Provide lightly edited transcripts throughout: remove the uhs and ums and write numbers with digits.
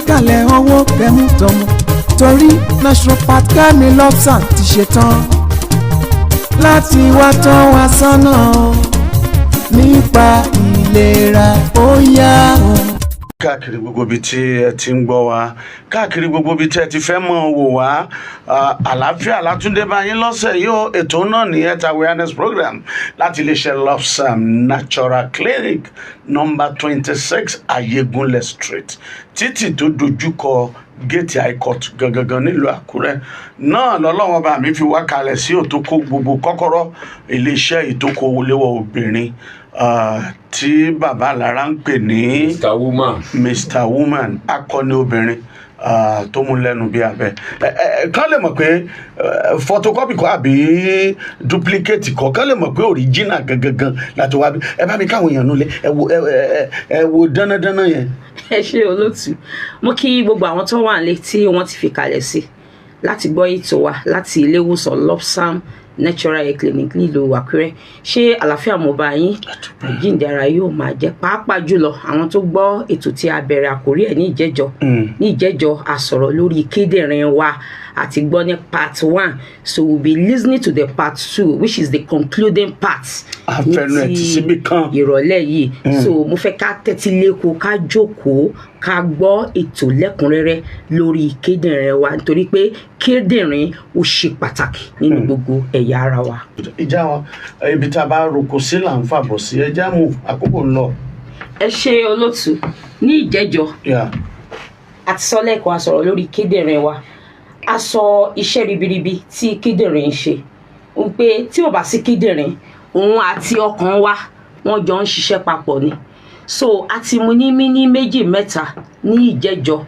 níkàlẹ̀ owó kẹ́mú tọmọ torí naturopath Kẹ́mi Lobsam ti ṣetán láti wá tọ́ wa sọ́nà nípa ìlera ó yá o. Káàkiri gbogbo ibi tí ẹ ti ń gbọ́ wa, káàkiri gbogbo ibi tí ẹ ti fẹ́ mọ̀ wò wá, àlàáfíà látúndé bá yín lọ́sẹ̀ yìí ó. Ètò náà ní health awareness program láti iléeṣẹ́ Lobsam Natural Clinic number 26 Ayégunlẹ̀ Street, títì tó dojúkọ géètì high court gangan nílùú Àkúrẹ́ náà lọ́lọ́wọ́n bá mi fi wá kalẹ̀ sí òtókó gbogbo kọ́kọ́rọ́ iléeṣẹ́ ìtókòwòléwọ̀ obìnrin tí bàbá Alára ń pè ní Mr. Woman, akọni obìnrin tó mú lẹ́nu bí abẹ. Kán lè mọ̀ pé photocopy kọ́ àbí duplicate kọ́, kán lè mọ̀ pé original gangan láti wá bí. Ẹ bá mi káwọn èèyàn nulẹ̀ ẹ wo dánadáná yẹn. Ẹ ṣé olóòtú, mo kí gbogbo àwọn tó wà nílé tí wọ́n ti fi kalẹ̀ sí láti gbọ́ ètò wa láti ilé ìwòsàn Lobsam Natural Health Clinic nílùú Àkúrẹ́. Ṣé àlàáfíà mo bá yín? Àjíǹde ara yóò máa jẹ́, pàápàá jùlọ àwọn tó gbọ́ ètò tí a bẹ̀rẹ̀ àkórí ẹ̀ ní ìjẹ́jọ́ a sọ̀rọ̀ lórí kíndìnrín wa àti gbọ́ ní part 1, so we'll be listening to the part 2 which is the concluding part ní ti ìrọ̀lẹ́ yìí. So mo fẹ́ ká tẹ́tí lẹ́kọ̀ọ́, ká jókòó, ká gbọ́ ètò lẹ́kùnrẹ́rẹ́ lórí kíndìnrín wa nítorí pé kíndìnrín ó ṣe pàtàkì nínú gbogbo ẹ̀yà ara wa. Ìjà wọn ibi tá a bá roko sí là ń fàbọ̀ sí, ẹja mú àkókò lọ. Ẹ ṣé olóòtú, ní ìjẹ́jọ́ àti sọ́lẹ̀kọ̀ a sọ̀rọ̀ lórí kíndìnrín wa. A sọ iṣẹ́ ribiribi tí kíndìnrín ń ṣe, ń pé tí ò bá sí kíndìnrín, òun àti ọkàn wa wọ́n jọ ń ṣiṣẹ́ papọ̀ ni. So a ti mú ní méjì mẹ́ta ní ìjẹ́jọ́.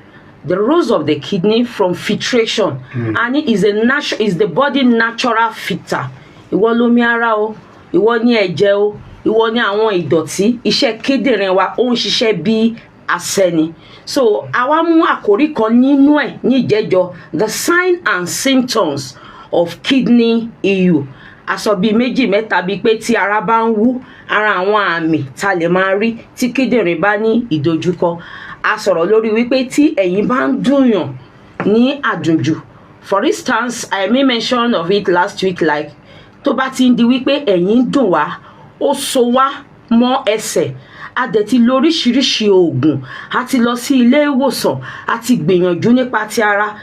The roles of the kidney from filtration, and it is the body natural filter. Ìwọ lómi ara o, ìwọ ní ẹ̀jẹ̀ o, ìwọ ní àwọn ìdọ̀tí. Iṣẹ́ kíndìnrín wa ó ń ṣiṣẹ́ bí àṣẹ. So àwa mú àkòrí kan nínú ẹ̀ ní ìjẹ́jọ́, the sign and symptoms of kidney issue. A sọ bí méjì mẹ́ta bí pé tí ara bá ń wú, ara àwọn àmì tá lè máa rí tí kíndìnrín bá ní ìdojúkọ. A sọ̀rọ̀ lórí wípé tí ẹ̀yìn bá ń dùnyàn ní àdùnjù. For instance, I made mention of it last week, like tó bá ti ń di wípé ẹ̀yìn ń dùn wá, ó so wá mọ́ ẹsẹ̀, a dẹ̀ ti lo oríṣiríṣi oògùn, a ti lọ sí ilé ìwòsàn, a ti gbìyànjú nípa ti ara.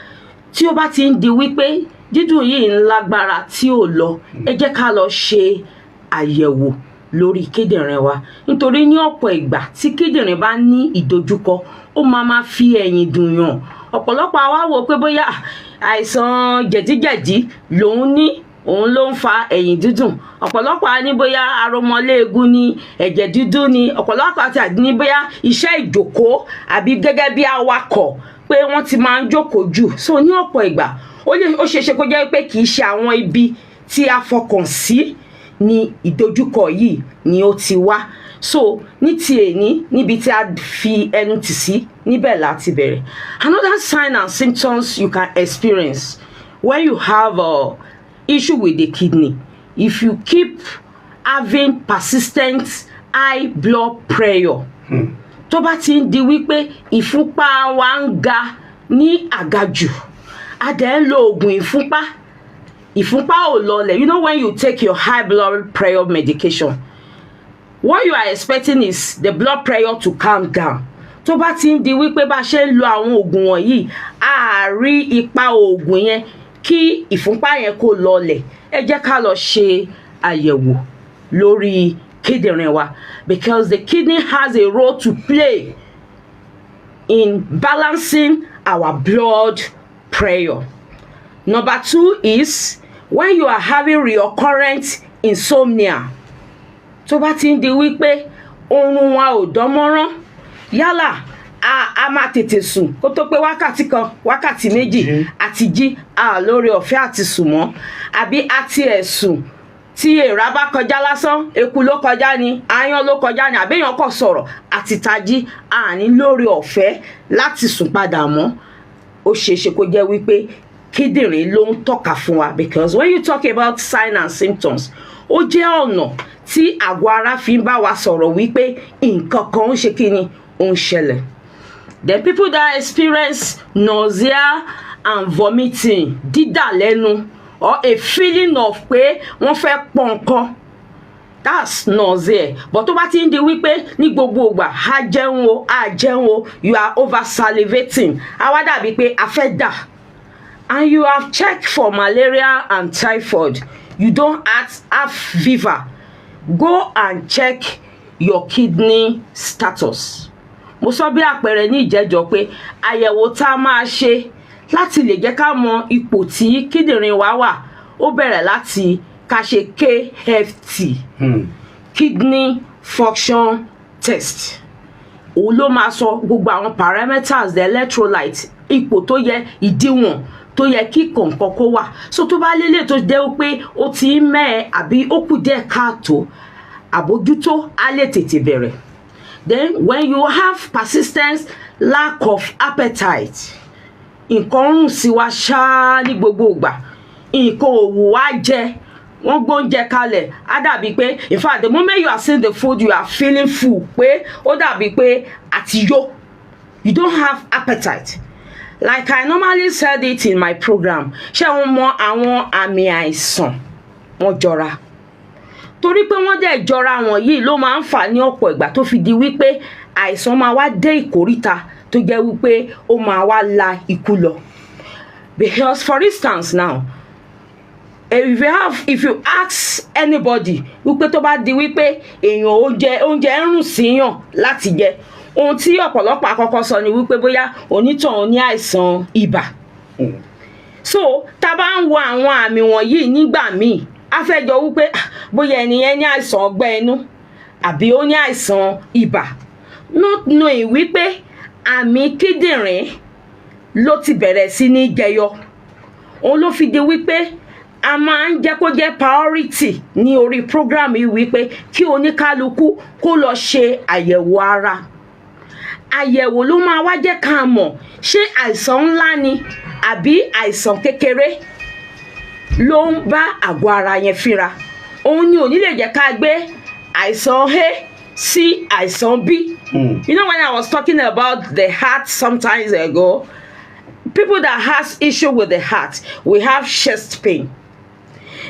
Tí ó bá ti ń di wípé dídùn yìí ń lágbára tí ò lọ, ẹ jẹ́ ká lọ ṣe àyẹ̀wò lórí kíndìnrín wa. Nítorí ní ọ̀pọ̀ ìgbà tí kíndìnrín bá ní ìdojúkọ, ó máa fi ẹ̀yìn dùn yàn. Ọ̀pọ̀lọpọ̀ àwa wò pé bóyá àìsàn jẹ̀díjẹ̀dí lòun ní, òun ló ń fa ẹ̀yìn dídùn. Ọ̀pọ̀lọpọ̀ á ní bóyá aromọléegun ni, ẹ̀jẹ̀ dúdú ni. Ọ̀pọ̀lọpọ̀ àti ní bóyá iṣẹ́ ìjókòó àbí gẹ́gẹ́ bí awakọ̀ pé wọ́n ti máa ń jókòó jù. So ní ọ̀pọ̀ ìgbà ó ṣeéṣe kó jẹ́ pé kì í ṣe àwọn ibi tí a fọkàn sí ni ìdojúkọ yìí ni ó ti wá. So ní ti èní, níbi tí a fi ẹnu tì sí, níbẹ̀ láti bẹ̀rẹ̀. Another sign and symptoms you can experience when you have a issue with the kidney, if you keep having persistent high blood pressure. Tó bá ti ń di wípé ìfúnpá wa ń ga ní àgàjù, a dẹ̀ ń lo oògùn ìfúnpá ò lọlẹ̀. You know, when you take your high blood pressure medication, what you are expecting is the blood pressure to calm down. Tó bá ti ń di wípé bá ṣe ń lo àwọn oògùn wọ̀nyí, a rí ipa oògùn yẹn kí ìfúnpá yẹn kó lọlẹ̀. Ẹ jẹ́ ká lọ ṣe àyẹ̀wò lórí kíndìnrín wa, because the kidney has a role to play in balancing our blood pressure. Number 2 is when you are having recurrent insomnia. Tó bá ti ń di wípé oorun wa ò dánmọ́rán, yálà a máa tètè sùn kó tó pé wákàtí kan, wákàtí méjì àti jí lórí ọ̀fẹ́ àti sùn mọ́, àbí àti ẹ̀sùn tí èèrà bá kọjá lásán, eku ló kọjá ni, aáyán ló kọjá ni, àbẹ́yàn kò sọ̀rọ̀ àti tají àní lórí ọ̀fẹ́ láti sùn padà mọ́. Ó ṣeéṣe kó jẹ́ wípé kíndìnrín ló ń tọ́ka fún wa, because when you talk about signs and symptoms, ó jẹ́ ọ̀nà tí àgọ́ ara fi ń bá wa sọ̀rọ̀ wípé nǹkan kan ń ṣe kíni, ó ń ṣẹlẹ̀. Then people that experience nausea and vomiting, dídà lẹ́nu, or a feeling of pé wọ́n fẹ́ pọ̀ nǹkan, that's nausea. But tó bá ti ń di wípé ní gbogbo ìgbà á jẹun o, you are over salivating, á wá dàbí pé a fẹ́ dà, and you have checked for malaria and typhoid, you don't have fever, go and check your kidney status. Mo sọ bí àpẹẹrẹ ní ìjẹ́jọ́ pé àyẹ̀wò tá a máa ṣe láti lè jẹ́ ká mọ ipò tí kíndìnrín wa wà, ó bẹ̀rẹ̀ láti ká ṣe KFT, kidney function test. Òun ló máa sọ gbogbo àwọn parameters, the electrolyte, ipò tó yẹ, ìdíwọ̀n tó yẹ kí kọ̀ọ̀kan kó wà. So tó bá lélẹ̀ tó jẹ́ pé ó ti ń mẹ́ẹ̀ àbí ó kù díẹ̀ káàtó, àbójútó á lè tètè bẹ̀rẹ̀. Then when you have persistence, lack of appetite, nǹkan rùn sí wa ṣáá ní gbogbo ìgbà, nǹkan ò wù wá jẹ, wọ́n gbóúnjẹ kalẹ̀, á dàbí pé in fact the moment you are seeing the food you are feeling full, pé ó dàbí pé àti yó, you don't have appetite. Like I normally said it in my program, ṣé wọ́n mọ àwọn àmì àìsàn wọ́n jọra, torí pé wọ́n dẹ̀ jọra wọn yìí ló máa ń fà ní ọ̀pọ̀ ìgbà tó fi di wípé àìsàn máa wá dé ìkóríta tó jẹ́ wípé ó máa wá la ikú lọ. Because for instance now, if you ask anybody wípé tó bá di wípé èèyàn oúnjẹ ń rùn síyàn láti jẹ, ohun tí ọ̀pọ̀lọpọ̀ àkọ́kọ́ sọ ni wípé bóyá onítọ̀hún ní àìsàn ibà. So tá bá ń wo àwọn àmì wọ̀nyí nígbà míì, a fẹ́ jọ wípé bóyá ẹniyẹn ní àìsàn ọgbẹ́ inú àbí ó ní àìsàn ibà, not knowing wípé àmì kíndìnrín ló ti bẹ̀rẹ̀ sí ní jẹyọ. Òun ló fi di wípé a máa ń jẹ́ kó jẹ́ priority ní orí program yìí wípé kí oníkálukú kó lọ ṣe àyẹ̀wò ara. Àyẹ̀wò ló máa wá jẹ́ ká mọ̀ ṣé àìsàn ńlá ni àbí àìsàn kékeré ló ń bá àgọ́ ara yẹn fínra. Òun ni ò ní lè jẹ́ ká gbé àìsàn A sí àìsàn B. You know, when I was talking about the heart sometimes ago, people that has issue with the heart, we have chest pain.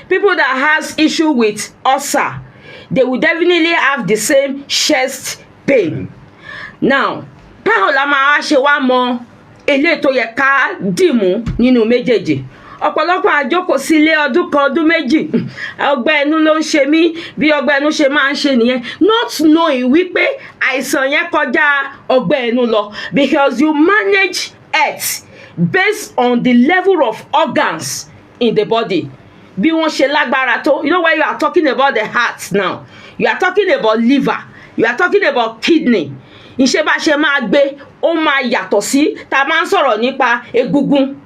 People that has issue with ulcer, they will definitely have the same chest pain. Now, báwo la máa ṣe wá mọ eléyìí tó yẹ ká dìmú nínú méjèèjì? Ọ̀pọ̀lọpọ̀ àjókòó sílé ọdún kan ọdún méjì, ọgbẹ́ inú ló ń ṣe mí, bí ọgbẹ́ inú ṣe máa ń ṣe nìyẹn, not knowing wípé àìsàn yẹn kọjá ọgbẹ́ inú lọ, because you manage it based on the level of organs in the body. Bí wọ́n ṣe lágbára tó, you know, when you are talking about the heart now, you are talking about liver, you are talking about kidney. Iṣẹ́ bá ṣe máa gbé ó máa yàtọ̀ sí tá máa ń sọ̀rọ̀ nípa egungun.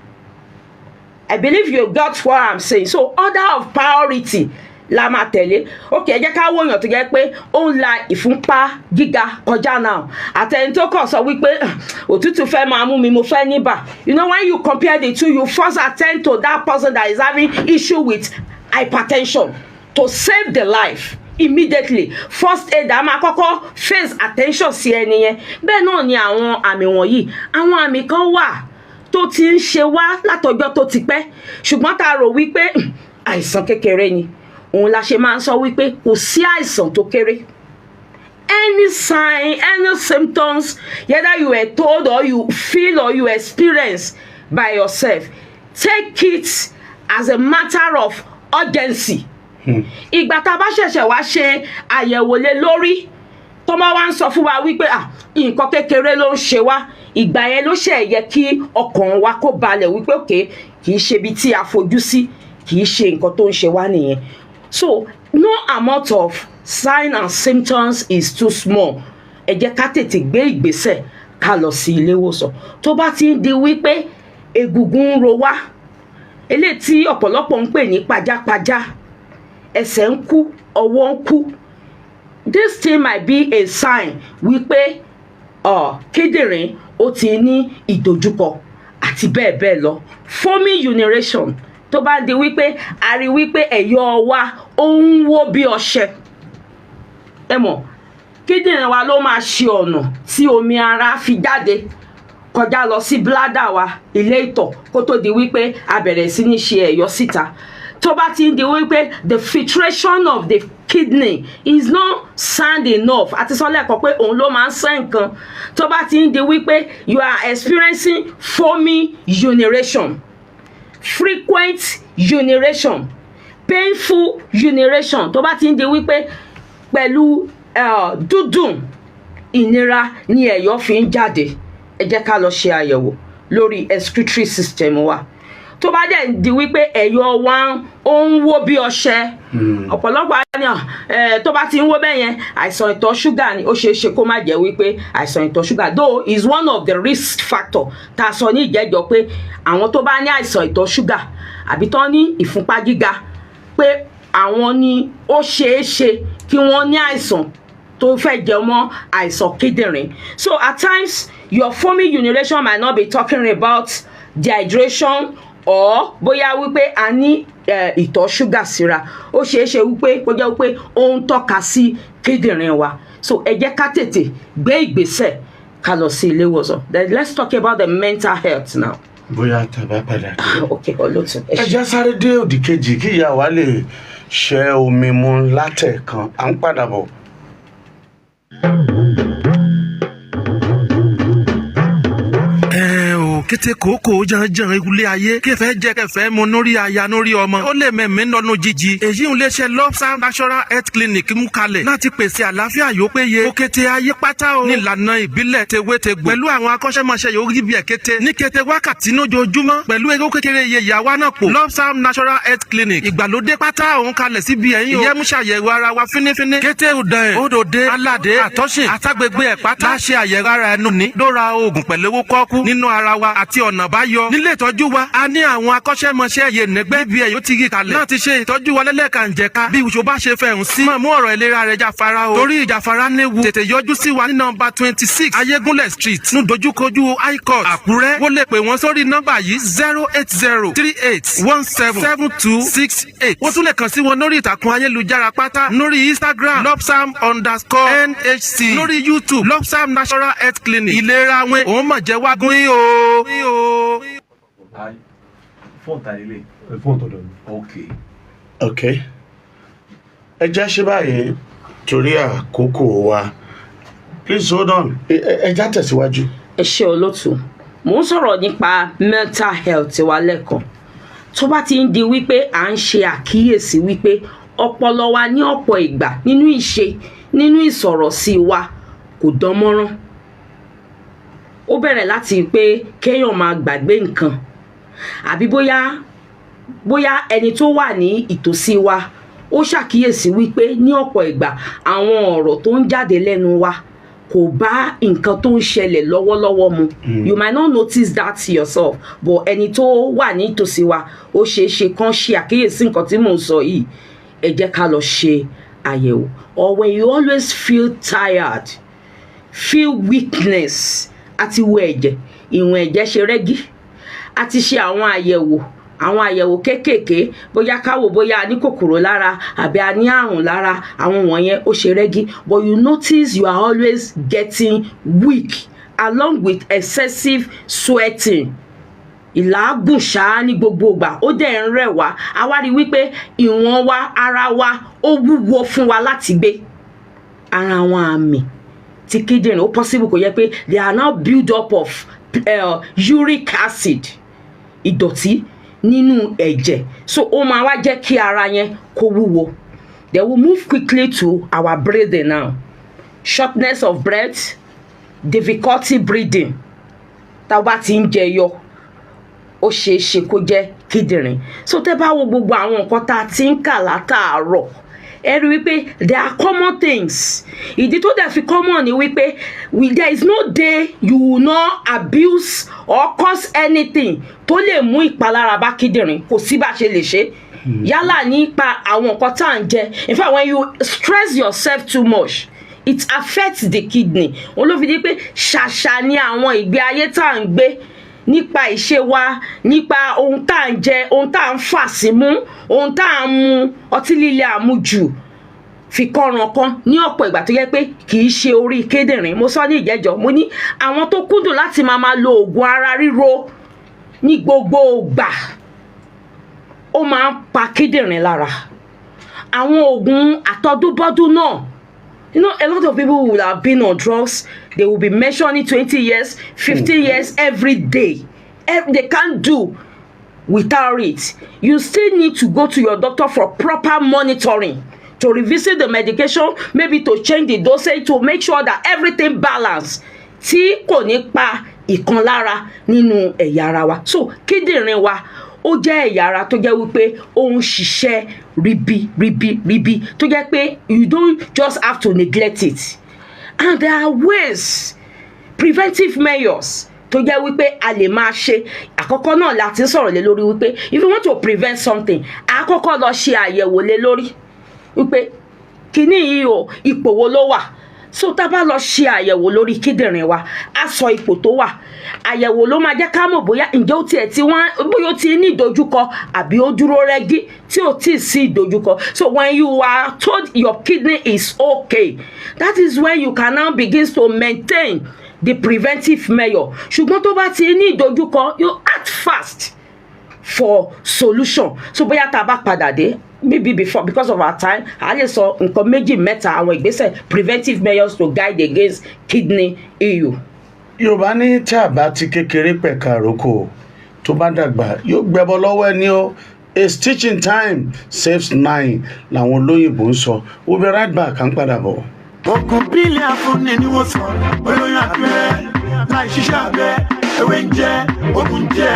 I believe you got what I'm saying. So order of priority la máa tẹ̀lé. Okay, ẹ jẹ́ ká wòyàn tó jẹ́ pé ó ń la ìfúnpá gíga kọjá náà. Àtẹni tó kàn sọ wípé òtútù fẹ́ máa mú mi, mo fẹ́ níbà. You know, when you compare the two, you first attend to that person that is having issue with hypertension to save the life immediately. First aid a máa kọ́kọ́ face attention sí ẹni yẹn. Bẹ́ẹ̀ náà ni àwọn àmì wọ̀nyí. Àwọn àmì kan wà tó ti ń ṣe wá látọjọ́ tó ti pẹ́, ṣùgbọ́n tá rò wípé àìsàn kékeré ni. Òun la ṣe máa ń sọ wípé kò sí àìsàn tó kéré. Any sign, any symptoms, whether you were told or you feel or you experience by yourself, take it as a matter of urgency. Ìgbà tá bá ṣẹ̀ṣẹ̀ wá ṣe àyẹ̀wò lé lórí, tó máa wá ń sọ fún wa wípé nǹkan kékeré ló ń ṣe wá, ìgbà yẹn ló ṣe yẹ kí ọkàn wa kó balẹ̀ wípé òkè kì í ṣe ibi tí a fojú sí, kì í ṣe nǹkan tó ń ṣe wá nìyẹn. So no amount of signs and symptoms is too small. Ẹ jẹ́ ká tètè gbé ìgbésẹ̀ ká lọ sí ilé ìwòsàn. Tó bá ti ń di wípé egungun ń ro wá, eléyìí tí ọ̀pọ̀lọpọ̀ ń pè ní pajápajá, ẹsẹ̀ ń kú, ọwọ́ ń kú, this thing might be a sign wípé kíndìnrín ó ti ní ìdojúkọ àti bẹ́ẹ̀ bẹ́ẹ̀ lọ. Foaming urination, tó bá di wípé a rí wípé ẹ̀yọ̀ wa ó ń wó bí ọṣẹ. Ẹ mọ̀, kíndìnrín wa ló máa ṣe ọ̀nà tí omi ara fi jáde. kọjá lọ sí bladder wa ilé ìtọ̀ kó tó di wípé a bẹ̀rẹ̀ sí ní ṣe ẹ̀yọ́ síta tó bá ti ń di wípé the filtration of the kidney is not sound enough àti sọ lẹ́ẹ̀kan pé òun ló máa ń sẹ́ nǹkan tó bá ti ń di wípé you are experiencing foamy urination frequent urination painful urination tó bá ti ń di wípé pẹ̀lú dúdùn ìnira ni ẹ̀yọ́ fi ń jáde ẹ jẹ́ ká lọ ṣe àyẹ̀wò lórí excretory system wa tó bá dẹ̀ di wípé ẹ̀yọ́ wa ó ń wó bí ọṣẹ ọ̀pọ̀lọpọ̀ àyàn tó bá ti ń wó bẹ́ẹ̀ yẹn àìsàn ìtọ̀ ṣúgà ni ó ṣeé ṣe kó má jẹ́ wípé àìsàn ìtọ̀ ṣúgà though is one of the risk factor tá a sọ ní ìjẹ́jọ́ pé àwọn tó bá ní àìsàn ìtọ̀ ṣúgà àbí tán ní ìfúnpá gíga pé àwọn ni ó ṣeé ṣe kí wọ́n ní àìsàn tó fẹ́ jẹ mọ́ àìsàn kíndìnrín so at times your foamy urination might not be talking about dehydration or bóyá wípé a ní ìtọ̀ ṣúgà síra ó ṣeé ṣe wípé kó jẹ́ wípé ó ń tọ́ka sí kíndìnrín wa so ẹ jẹ́ ká tètè gbé ìgbésẹ̀ ká lọ sí ilé ìwòsàn then let's talk about the mental health now. bóyá tàbá padà dé. ok olóòtú. ẹ jẹ́ sáré dé òdì kejì kí ìyá wa lè ṣẹ́ omi mu látẹ̀kan à ń padà bọ̀. kété kòókò janjan ilé ayé kẹfẹ jẹ kẹfẹ mu nórí aya nórí ọmọ ó lè mẹmí nọnú jíjí èyí ń léṣe lobsam natural health clinic mú kalẹ̀ láti pèsè àlàáfíà yóò péye ó kété ayé pátá o nílànà ìbílẹ̀ tewétegbò pẹ̀lú àwọn akọ́ṣẹ́mọṣẹ́ yóò rí bí ẹ̀ kété ní kété wákàtí lójoojúmọ́ pẹ̀lú ewé kékeré iye ìyàwó náà pò lobsam natural health clinic ìgbàlódé pátá òun kalẹ̀ síbi ẹ̀yìn o ìyẹn mú ṣàyẹ̀wò ara wa fínífíní kété òdàn òdòdé aládé àtọ́sìn àtàgbègbè ẹ̀ pátá láṣẹ àyẹ̀wò ara ẹnu ní lóra oògùn pẹ̀lú owó kọ́kú nínú ara wa àti ọ̀nà báyọ. nílé ìtọ́jú wa a ní àwọn akọ́ṣẹ́mọṣẹ́ yẹnẹgbẹ́ bíi ẹ̀yọ́ ti rí kalẹ̀ láti ṣe ìtọ́jú wa lẹ́lẹ́kànjẹ̀ka bí ìwòsàn bá ṣe fẹ̀hún sí. máa mú ọ̀rọ̀ ìlera rẹ̀ jáfara o. torí ìjáfara léwu tètè yọjú sí wa ní nọ́mbà 26 ayégúnlẹ̀ street ní dojúkojú high court àkúrẹ́. wọ́n lè pè wọ́n sórí nọ́mbà yìí 08038177268. wọ́n tún lè kàn sí wọn lórí ìtàkùn ayélujára pátá lórí instagram lobsam_nhc lórí youtube lobsam natural health clinic. ìlera wọn òun mọ̀ jẹ́ wágún yìí o. Fóònù ta lélẹ̀. Fóònù tó dọ̀nù. ok ẹ jẹ́ ṣe báyìí torí àkókò wa please hold on ẹ já tẹ̀síwájú. ẹ ṣé olóòtú mò ń sọ̀rọ̀ nípa mental health wa lẹ́ẹ̀kan tó bá ti ń di wípé à ń ṣe àkíyèsí wípé ọpọlọ wa ní ọ̀pọ̀ ìgbà nínú ìṣe nínú ìsọ̀rọ̀ sí wa kò dán mọ́rán ó bẹ̀rẹ̀ láti pé kéèyàn máa gbàgbé nǹkan àbí bóyá ẹni tó wà ní ìtòsí wa ó ṣàkíyèsí wípé ní ọ̀pọ̀ ìgbà àwọn ọ̀rọ̀ tó ń jáde lẹ́nu wa kò bá nǹkan tó ń ṣẹlẹ̀ lọ́wọ́lọ́wọ́ mu you might not notice that yourself but ẹni tó wà ní ìtòsí wa ó ṣeé ṣe kán ṣe àkíyèsí nǹkan tí mò ń sọ yìí ẹ jẹ́ ká lọ ṣe àyẹ̀wò or when you always feel tired feel weakness àti wo ẹ̀jẹ̀ ìwọ̀n ẹ̀jẹ̀ ṣe rẹ́gí àti ṣe àwọn àyẹ̀wò kéékèèké bóyá káwò bóyá a ní kòkòrò lára àbí a ní àrùn lára àwọn wọ̀nyẹn ó ṣe rẹ́gí but you notice you are always getting weak along with excessive sweating ìlàágùn ṣáá ní gbogbo ìgbà ó dẹ̀ ń rẹ̀ wá a wá rí wípé ìwọ̀n wa ara wa ó wúwo fún wa láti gbé ara àwọn àmì ti kíndìnrín ó possible kò yẹ pé they are now build up of uric acid ìdọ̀tí nínú ẹ̀jẹ̀ so ó máa wá jẹ́ kí ara yẹn kó wúwo then we move quickly to our breathing now shortness of breath difficulty breathing tá a bá ti ń jẹyọ ó ṣeé ṣe kó jẹ́ kíndìnrín so tẹ́ bá wo gbogbo àwọn nǹkan tá a ti ń kà látàárọ̀ ẹ rí wípé there are common things ìdí tó dẹ̀ fi common ni wípé there is no day you will not abuse or cause anything tó lè mú ìpalára bá kíndìnrín kò sí bá ṣe lè ṣe yálà nípa àwọn nǹkan tá à ń jẹ in fact when you stress yourself too much it affects the kidney òun ló fi di pé ṣàṣà ni àwọn ìgbé ayé tá à ń gbé nípa ìṣe wa nípa ohun tá à ń jẹ ohun tá à ń fà símú ohun tá à ń mu ọtí líle àmujù fi kọ́ran kan ní ọ̀pọ̀ ìgbà tó yẹ pé kì í ṣe orí kíndìnrín. Mo sọ ní ìjẹ́jọ́, mo ní àwọn tó kúndùn láti máa lo oògùn ara ríro ní gbogbo ìgbà ó máa ń pa kíndìnrín lára. Àwọn oògùn àtọdúbọ́dún náà, you know, a lot of people will have been on drugs. They will be mentioning 20 years, 50 years every day. They can't do without it. You still need to go to your doctor for proper monitoring, to revisit the medication, maybe to change the dosage, to make sure that everything balance. Tí kò ní pa ìkan lára nínú ẹ̀yà ara wa. So kíndìnrín wa ó jẹ́ ẹ̀yà ara tó jẹ́ wípé ó ń ṣiṣẹ́ ribi tó jẹ́ pé you don't just have to neglect it. And there are ways, preventive measures tó jẹ́ wípé a lè máa ṣe. Àkọ́kọ́ náà la ti ń sọ̀rọ̀ lé lórí wípé if you want to prevent something, àkọ́kọ́ lọ ṣe àyẹ̀wò lé lórí wípé kíní yìí o ipò wo ló wà. So tá bá lọ ṣe àyẹ̀wò lórí kíndìnrín wa, á sọ ipò tó wà. Àyẹ̀wò ló máa jẹ́ ká mọ̀ bóyá ǹjẹ́ ó tiẹ̀ tí bóyá ó ti ní ìdojúkọ àbí ó dúró rẹ́gí tí ò tí ì sí ìdojúkọ. So when you are told your kidney is okay, that is when you can now begin to maintain the preventive measure. Ṣùgbọ́n tó bá ti ní ìdojúkọ, you act fast for solution. So bóyá tá bá padà dé, maybe before, because of our time, a lè sọ nǹkan méjì mẹ́ta àwọn ìgbésẹ̀ preventive measures to guide against kidney issue. Yorùbá ní tí àbá ti kékeré pẹ̀ka àrókò tó bá dàgbà yóò gbẹbọ lọ́wọ́ ẹni o. A stitch in time saves 9 làwọn olóyìnbó ń sọ. We'll be right back, à ń padà bọ̀. Ogun bílẹ̀ afúnni ni wọ́n sọ, olóyún abẹ́, láì ṣiṣẹ́ abẹ́, ewé ń jẹ́, ogun jẹ́.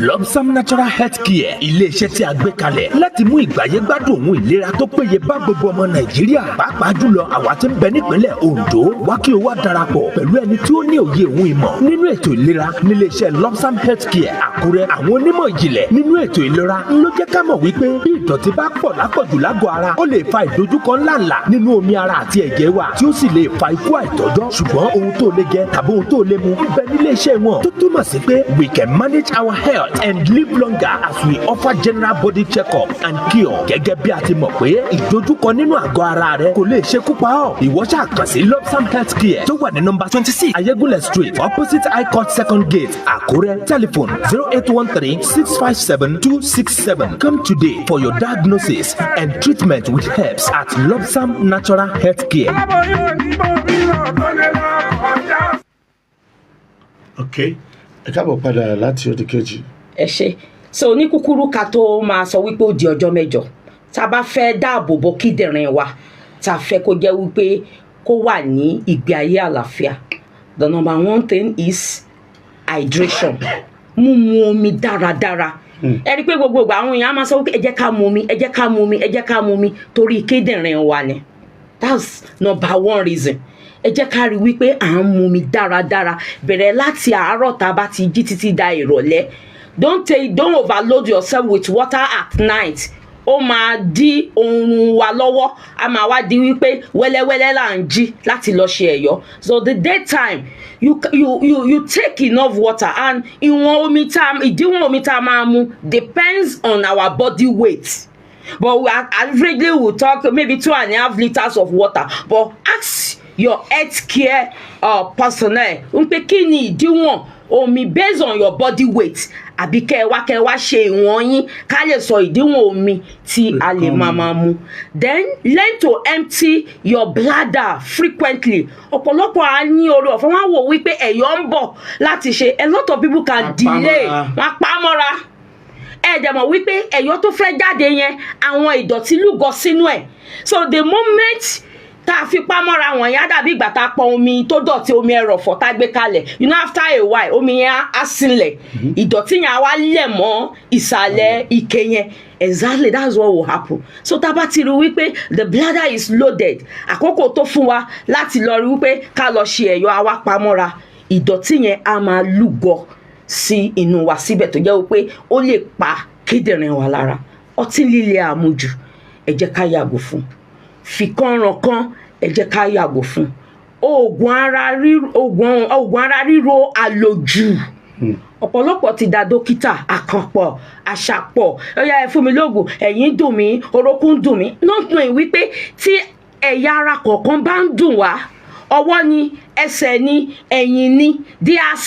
Lobsam Natural Health Care, ilé-iṣẹ́ tí a gbé kalẹ̀ láti mú ìgbáyé gbádùn ohun ìlera tó péye bá gbogbo ọmọ Nàìjíríà, pàápàá jùlọ àwa tí ń bẹ nípínlẹ̀ Ondo. Wá kí o wá darapọ̀ pẹ̀lú ẹni tí ó ní òye ohun ìmọ̀ nínú ètò ìlera nílé-iṣẹ́ Lobsam Health Care Àkúrẹ́. Àwọn onímọ̀ ìjìnlẹ̀ nínú ètò ìlera ló jẹ́ ká mọ̀ wípé bí ìdọ̀tí bá pọ̀ lápọ̀jù lágọ̀ ara, ó lè fa ìdojúkọ ńláńlá nínú omi ara àti ẹ̀jẹ̀ wa tí ó sì lè fa ikú àìtọ́jọ́. Ṣùgbọ́n ohun tó lè jẹ tàbí ohun tó lè mu ń bẹ nílé-iṣẹ́ wọn tó túmọ̀ sí pé we can manage our health and live longer as we offer general body check-up and cure. Gẹ́gẹ́ bí a ti mọ̀ pé ìdojúkọ nínú àgọ́ ara rẹ kò lè ṣekú pa ọ́. Ìwọ ṣáà kàn sí Lobsam Health Care tó wà ní number 26 Ayégúnlẹ̀ Street opposite High Court Second Gate, Àkúrẹ́. Telephone 0813-657-267. Come today for your diagnosis and treatment with herbs at Lobsam Natural Health Care. Okay, ẹ káàbọ̀ padà láti òdì kejì. Ẹ ṣé. So ní kúkúrú ká tó máa sọ wípé ó di ọjọ́ mẹ́jọ, tá bá fẹ́ dáàbò bo kíndìnrín wa, tá fẹ́ kó jẹ́ wípé kó wà ní ìgbé ayé àlàáfíà, the number one thing is hydration. Mímu omi dáradára. Ẹ rí pé gbogbo ìgbà àwọn èèyàn máa sọ wípé ẹ jẹ́ ká mu omi, ẹ jẹ́ ká mu omi, ẹ jẹ́ ká mu omi torí kíndìnrín wa ni. That's number one reason. Ẹ jẹ́ ká rí wípé à ń mu omi dáradára bẹ̀rẹ̀ láti àárọ̀ tá bá ti jí títí da ìrọ̀lẹ́. Don't overload yourself with water at night. Ó máa dí oorun wa lọ́wọ́. A máa wá di wípé wẹ́lẹ́wẹ́lẹ́ là ń jí láti lọ ṣe ẹ̀yọ́. So the daytime you take enough water, and ìdíwọ̀n omi tá máa mu depends on our body weight. But averagely we'll talk maybe 2.5 liters of water. But ask your health care personnel pé kí ni ìdíwọ̀n omi based on your body weight, àbí kẹ́ wá ṣe ìwọ̀n yín ká lè sọ ìdíwọ̀n omi tí a lè máa mu. Then learn to empty your bladder frequently. Ọ̀pọ̀lọpọ̀ á ní orí ọ̀fẹ́ wọn wò wípé ẹ̀yọ́ ń bọ̀ láti ṣe. A lot of people can delay, wọ́n pa mọ́ra. Ẹ dẹ̀ mọ̀ wípé ẹ̀yọ́ tó fẹ́ jáde yẹn àwọn ìdọ̀tí lúgọ sínú ẹ̀. So the moment tá fi pamọ́ra wọn yẹn á dàbí ìgbà tá pọn omi tó dọ̀tí, omi ẹrọ̀fọ̀ tá gbé kalẹ̀. You know, after a while omi yẹn á sílẹ̀, ìdọ̀tí yẹn á wá lẹ̀ mọ́ ìsàlẹ̀ ike yẹn. Exactly, that's what will happen. So tá bá ti rí wípé the bladder is loaded, àkókò tó fún wa láti lọ rí wípé ká lọ ṣe ẹ̀yọ́ á wá pamọ́ra, ìdọ̀tí yẹn á máa lúgọ sí inú wa síbẹ̀ tó jẹ́ wípé ó lè pa kíndìnrín wa lára. Ọtí líle àmujù ẹ jẹ́ ká yàgò fún. Fìkanràn kan ẹ jẹ́ ká yàgò fún. Oògùn ara ríro àlòjù. Ọ̀pọ̀lọpọ̀ ti da dókítà àkànpọ̀ àṣàpọ̀. Ó yá ẹ fún mi lóògùn, ẹ̀yìn dùn mí, orókún dùn mí. Not knowing wípé tí ẹ̀yà ara kọ̀ọ̀kan bá ń dùn wá ọwọ́ ni ẹsẹ̀ ni ẹ̀yìn ni there are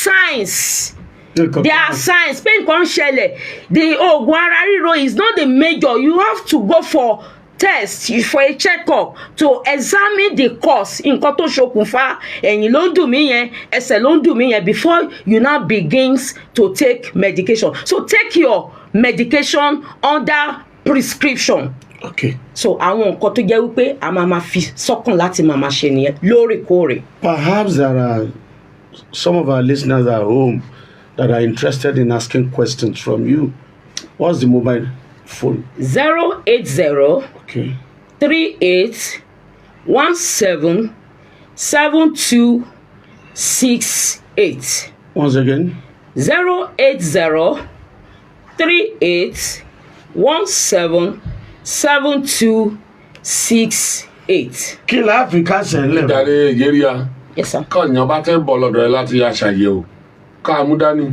signs pé nǹkan ń ṣẹlẹ̀ the oògùn ara ríro is not the major you have to go for test for a check-up to examine the cause nǹkan tó ṣokùnfà ẹ̀yìn ló ń dùn mí yẹn ẹsẹ̀ ló ń dùn mí yẹn before you now begins to take medication so take your medication under prescription. Okay. So àwọn nǹkan tó jẹ́ wípé a máa fi sọ́kàn láti máa ṣe nìyẹn lóòrèkóòrè. Perhaps there are some of our listeners at home that are interested in asking questions from you. What's the mobile phone? 080 Okay. 38 17 7268. Once again. 080 38 17 7268. Kí la fi kásẹ̀ ńlẹ̀? Ìdarí Nàìjíríà. Yes, sir. Kọ́ọ̀yàn bá tẹ́ ń bọ̀ lọ́dọ̀ ẹ láti aṣàyẹ̀wò ká mú dání.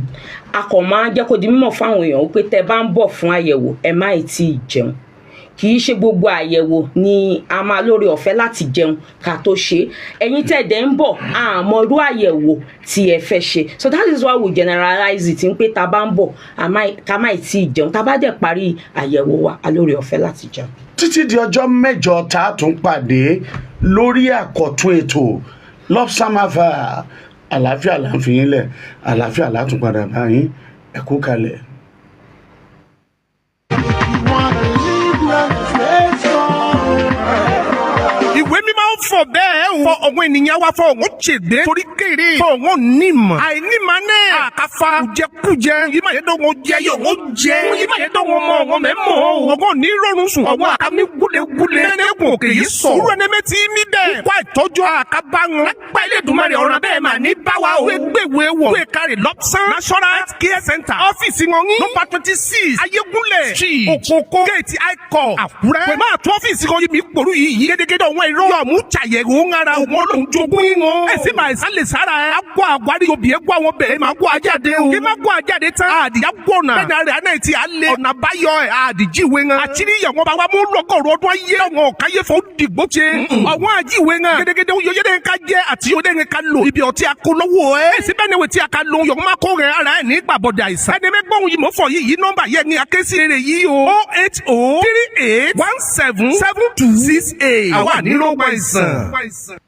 A kò máa jẹ́ kó di mímọ̀ fáwọn èèyàn pé tẹ́ bá ń bọ̀ fún àyẹ̀wò ẹ má tí ì jẹun. Kì í ṣe gbogbo àyẹ̀wò ni a máa lórí ọ̀fẹ́ láti jẹun ká tó ṣe. Ẹ̀yin tẹ́ dẹ̀ ń bọ̀ àmọ́ irú àyẹ̀wò tí ẹ fẹ́ ṣe. So that is why we generalize it ń pé tá bá ń bọ̀ ká má tí ì jẹun. Tá bá dẹ̀ parí àyẹ̀wò wa a lórí ọ̀fẹ́ láti jẹun. Títí di ọjọ́ mẹ́jọ tá a tún pàdé lórí àkọ́tún ètò lọ́pṣámáfà àlàáfíà là ń fi yín lẹ̀ àlàáfíà là tún padà bá yín ẹ kú kalẹ̀. ìwé mímọ́ ń fọ̀ bẹ́ẹ̀ o. fọ ọ̀wọ́n ènìyàn wa fọ ọ̀wọ́n ṣègbè. torí kéré fọ ọ̀wọ́n nímọ̀. àìnímọ̀ náà àkàfà kùjẹkùjẹ. yìí máa yẹ dọ́ wọn jẹ yóò wọ́n jẹ. yìí máa yẹ dọ́ wọn mọ ọ̀wọ́n mẹ́ mọ́. ọ̀wọ́n ní rọrùn sùn. ọ̀wọ́n àkàmì gúlegúle. nẹ́nẹ́gùn òkè yìí sọ. òwúrọ̀ ẹnẹ́mẹ́ ti mí bẹ́ẹ̀. kó àìtọ́jú àkàbá wọn. lápá ilé ìdùnmọ̀rẹ̀ ọ̀ràn bẹ́ẹ̀ máa ní bá wa o. gbẹ̀wé wọ̀. gbé kárẹ̀ lọ́pṣán. national health care center. ọ́fíìsì wọn ní. nọ́mbà 26 ayégúnlẹ̀ street. òkòkò gate icon àkúrẹ́. pẹ̀lú àtún ọ́fíìsì kan yìí mi pòrú yìí. gédégédé ọ̀wọ́n ìrọ̀. yọ̀ọ̀mú ṣàyẹ̀wò ńlára wọn ló ń jogún wọn. ẹ sì máa sá lè sára ẹ. agbó àgbárí obì ẹ gbọ́ àwọn bẹ̀rẹ̀ máa gbọ́ ajáde o. kí má gbọ́ ajáde tán. àdìyá gbọ̀nà. bẹ́ẹ̀ni àrẹ àná ti àlẹ́. ọ̀nà báyọ̀ ẹ̀ àdìjíwe ńan. àtìrí ìyàwó bá wa mú lọ́gọ̀rọ̀ ọdún ayé ọ̀wọ̀n ọ̀káyé fún dìgbò ṣe. ọ̀wọ́n àjíwe ńan. gédégédé oyóyédé ká jẹ́ àti oyóyédé ká lò. ibi ọtí akólówó ẹ. èsì bẹ́ẹ̀ ni wò tí a ka lo yọ̀ọ́ máa kó rẹ̀ ara ẹ̀ ní gbàbọ̀dẹ̀ àìsàn. ẹni mẹ́gbọ́n yìí mọ̀ fọ yìí nọ́mbà yẹn ni akéésì rere yìí o. 080 38 17 7268. àwa ní ló gbọ́ ìsàn.